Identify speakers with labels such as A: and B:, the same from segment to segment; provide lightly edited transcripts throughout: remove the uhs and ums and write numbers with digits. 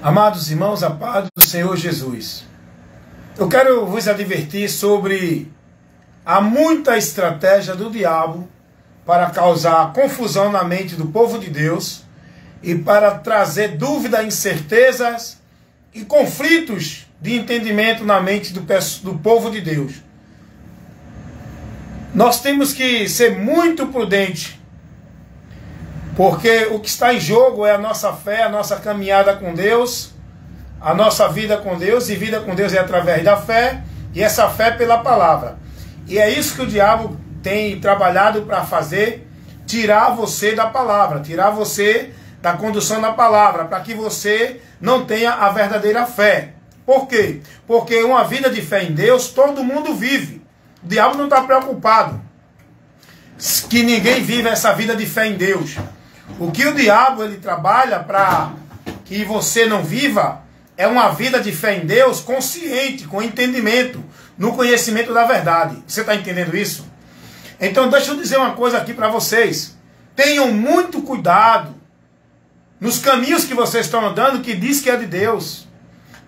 A: Amados irmãos, a paz do Senhor Jesus. Eu quero vos advertir sobre a muita estratégia do diabo para causar confusão na mente do povo de Deus e para trazer dúvidas, incertezas e conflitos de entendimento na mente do povo de Deus. Nós temos que ser muito prudentes, porque o que está em jogo é a nossa fé, a nossa caminhada com Deus, a nossa vida com Deus, e vida com Deus é através da fé, e essa fé pela palavra. E é isso que o diabo tem trabalhado para fazer, tirar você da palavra, tirar você da condução da palavra, para que você não tenha a verdadeira fé. Por quê? Porque uma vida de fé em Deus, todo mundo vive. O diabo não está preocupado que ninguém vive essa vida de fé em Deus. O que o diabo ele trabalha para que você não viva é uma vida de fé em Deus consciente, com entendimento, no conhecimento da verdade. Você está entendendo isso? Então deixa eu dizer uma coisa aqui para vocês. Tenham muito cuidado nos caminhos que vocês estão andando, que diz que é de Deus.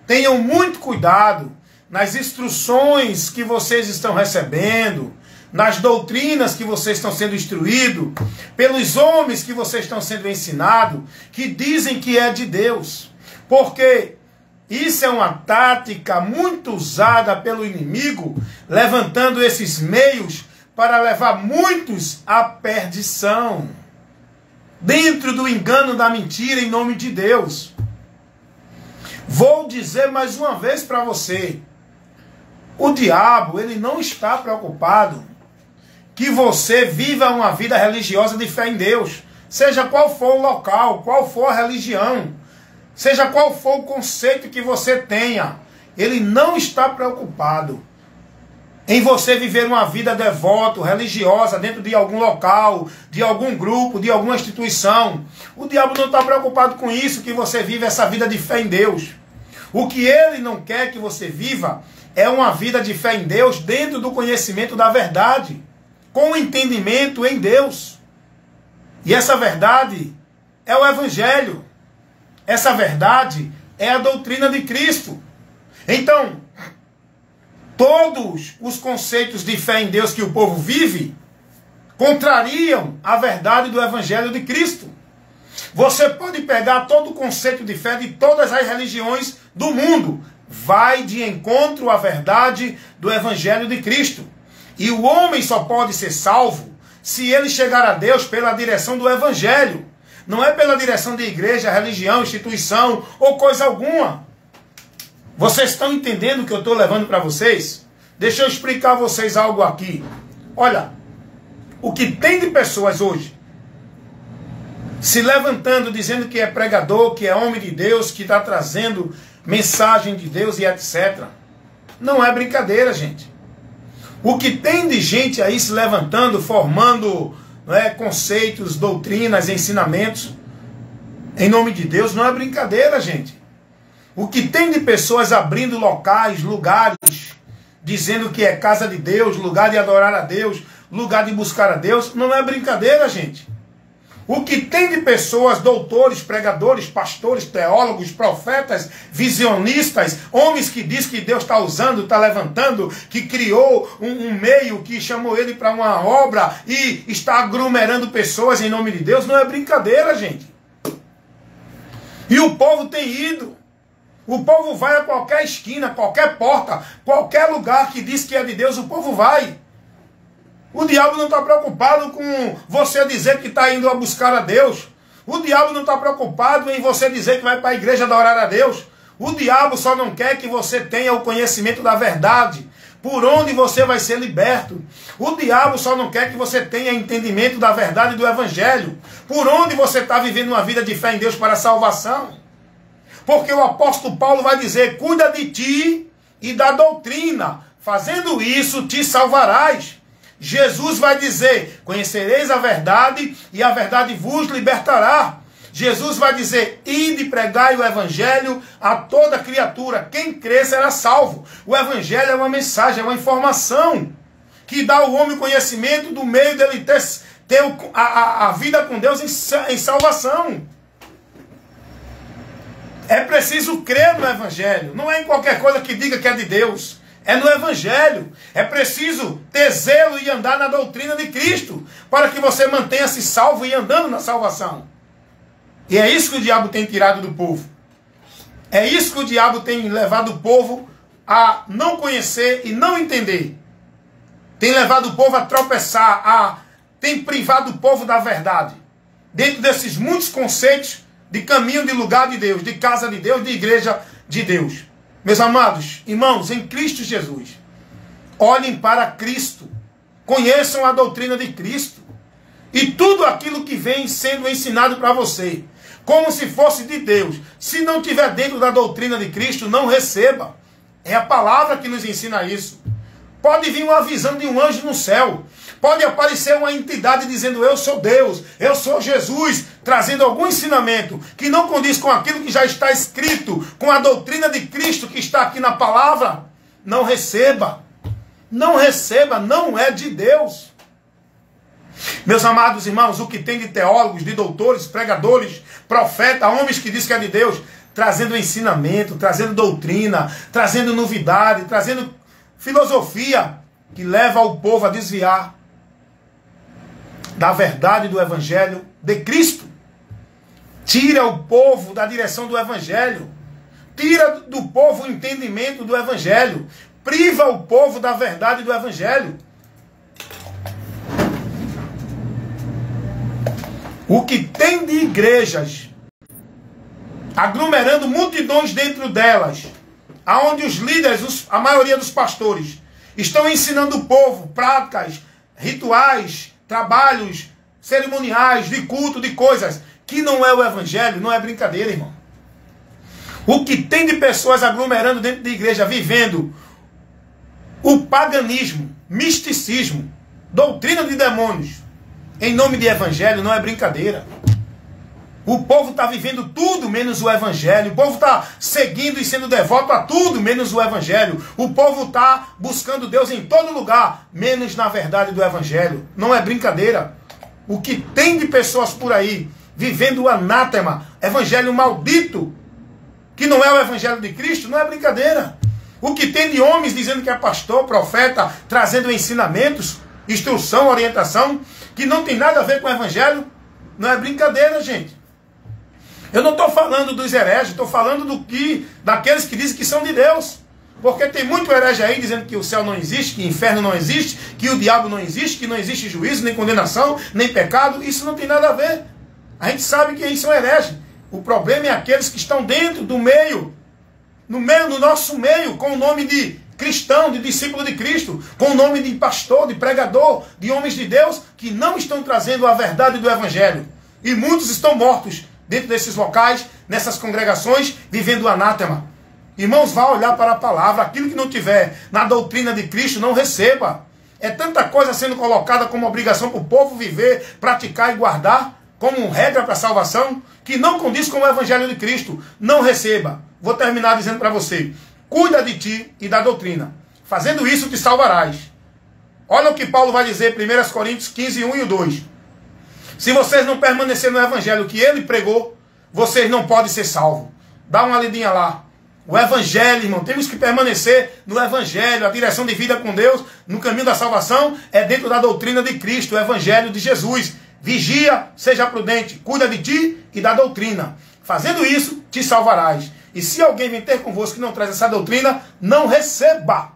A: Tenham muito cuidado nas instruções que vocês estão recebendo, nas doutrinas que vocês estão sendo instruídos, pelos homens que vocês estão sendo ensinados, que dizem que é de Deus. Porque isso é uma tática muito usada pelo inimigo, levantando esses meios para levar muitos à perdição, dentro do engano da mentira em nome de Deus. Vou dizer mais uma vez para você, o diabo ele não está preocupado que você viva uma vida religiosa de fé em Deus, seja qual for o local, qual for a religião, seja qual for o conceito que você tenha. Ele não está preocupado em você viver uma vida devota, religiosa, dentro de algum local, de algum grupo, de alguma instituição. O diabo não está preocupado com isso, que você vive essa vida de fé em Deus. O que ele não quer que você viva é uma vida de fé em Deus dentro do conhecimento da verdade, com o entendimento em Deus. E essa verdade é o Evangelho. Essa verdade é a doutrina de Cristo. Então, todos os conceitos de fé em Deus que o povo vive contrariam a verdade do Evangelho de Cristo. Você pode pegar todo o conceito de fé de todas as religiões do mundo. Vai de encontro à verdade do Evangelho de Cristo. E o homem só pode ser salvo se ele chegar a Deus pela direção do Evangelho. Não é pela direção de igreja, religião, instituição ou coisa alguma. Vocês estão entendendo o que eu estou levando para vocês? Deixa eu explicar a vocês algo aqui. Olha, o que tem de pessoas hoje se levantando, dizendo que é pregador, que é homem de Deus, que está trazendo mensagem de Deus e etc. Não é brincadeira, gente. O que tem de gente aí se levantando, formando conceitos, doutrinas, ensinamentos em nome de Deus, não é brincadeira, gente. O que tem de pessoas abrindo locais, lugares, dizendo que é casa de Deus, lugar de adorar a Deus, lugar de buscar a Deus, não é brincadeira, gente. O que tem de pessoas, doutores, pregadores, pastores, teólogos, profetas, visionistas, homens que diz que Deus está usando, está levantando, que criou um meio, que chamou ele para uma obra e está aglomerando pessoas em nome de Deus, não é brincadeira, gente. E o povo tem ido. O povo vai a qualquer esquina, qualquer porta, qualquer lugar que diz que é de Deus, o povo vai. O diabo não está preocupado com você dizer que está indo a buscar a Deus. O diabo não está preocupado em você dizer que vai para a igreja adorar a Deus. O diabo só não quer que você tenha o conhecimento da verdade, por onde você vai ser liberto. O diabo só não quer que você tenha entendimento da verdade do Evangelho, por onde você está vivendo uma vida de fé em Deus para a salvação. Porque o apóstolo Paulo vai dizer, cuida de ti e da doutrina, fazendo isso te salvarás. Jesus vai dizer, conhecereis a verdade e a verdade vos libertará. Jesus vai dizer, ide e pregai o Evangelho a toda criatura. Quem crer será salvo. O Evangelho é uma mensagem, é uma informação que dá ao homem o conhecimento do meio dele ter a vida com Deus em salvação. É preciso crer no Evangelho. Não é em qualquer coisa que diga que é de Deus. É no Evangelho. É preciso ter zelo e andar na doutrina de Cristo, para que você mantenha-se salvo e andando na salvação. E é isso que o diabo tem tirado do povo. É isso que o diabo tem levado o povo a não conhecer e não entender. Tem levado o povo a tropeçar, tem privado o povo da verdade. Dentro desses muitos conceitos de caminho, de lugar de Deus, de casa de Deus, de igreja de Deus. Meus amados irmãos, em Cristo Jesus, olhem para Cristo, conheçam a doutrina de Cristo e tudo aquilo que vem sendo ensinado para você, como se fosse de Deus. Se não estiver dentro da doutrina de Cristo, não receba. É a palavra que nos ensina isso. Pode vir uma visão de um anjo no céu. Pode aparecer uma entidade dizendo: eu sou Deus, eu sou Jesus, trazendo algum ensinamento que não condiz com aquilo que já está escrito, com a doutrina de Cristo que está aqui na palavra. Não receba. Não receba, não é de Deus. Meus amados irmãos, o que tem de teólogos, de doutores, pregadores, profetas, homens que dizem que é de Deus, trazendo ensinamento, trazendo doutrina, trazendo novidade, trazendo filosofia que leva o povo a desviar da verdade do Evangelho de Cristo. Tira o povo da direção do Evangelho. Tira do povo o entendimento do Evangelho. Priva o povo da verdade do Evangelho. O que tem de igrejas aglomerando multidões dentro delas, aonde os líderes, a maioria dos pastores, estão ensinando o povo práticas, rituais, trabalhos cerimoniais, de culto, de coisas que não é o Evangelho, não é brincadeira, irmão. O que tem de pessoas aglomerando dentro da igreja, vivendo o paganismo, misticismo, doutrina de demônios, em nome de Evangelho, não é brincadeira. O povo está vivendo tudo menos o Evangelho. O povo está seguindo e sendo devoto a tudo menos o Evangelho. O povo está buscando Deus em todo lugar, menos na verdade do Evangelho. Não é brincadeira. O que tem de pessoas por aí vivendo o anátema, Evangelho maldito, que não é o Evangelho de Cristo, não é brincadeira. O que tem de homens dizendo que é pastor, profeta, trazendo ensinamentos, instrução, orientação, que não tem nada a ver com o Evangelho, não é brincadeira, gente. Eu não estou falando dos hereges, estou falando daqueles que dizem que são de Deus. Porque tem muito herege aí dizendo que o céu não existe, que o inferno não existe, que o diabo não existe, que não existe juízo, nem condenação, nem pecado. Isso não tem nada a ver. A gente sabe que eles são hereges. O problema é aqueles que estão dentro do meio, no nosso meio, com o nome de cristão, de discípulo de Cristo, com o nome de pastor, de pregador, de homens de Deus, que não estão trazendo a verdade do Evangelho. E muitos estão mortos dentro desses locais, nessas congregações, vivendo o anátema. Irmãos, vá olhar para a palavra. Aquilo que não tiver na doutrina de Cristo, não receba. É tanta coisa sendo colocada como obrigação para o povo viver, praticar e guardar, como regra para a salvação, que não condiz com o Evangelho de Cristo. Não receba. Vou terminar dizendo para você: cuida de ti e da doutrina. Fazendo isso, te salvarás. Olha o que Paulo vai dizer, 1 Coríntios 15, 1 e 2. Se vocês não permanecerem no Evangelho que ele pregou, vocês não podem ser salvos. Dá uma lidinha lá. O Evangelho, irmão, temos que permanecer no Evangelho. A direção de vida com Deus, no caminho da salvação, é dentro da doutrina de Cristo, o Evangelho de Jesus. Vigia, seja prudente, cuida de ti e da doutrina. Fazendo isso, te salvarás. E se alguém vem ter convosco que não traz essa doutrina, não receba.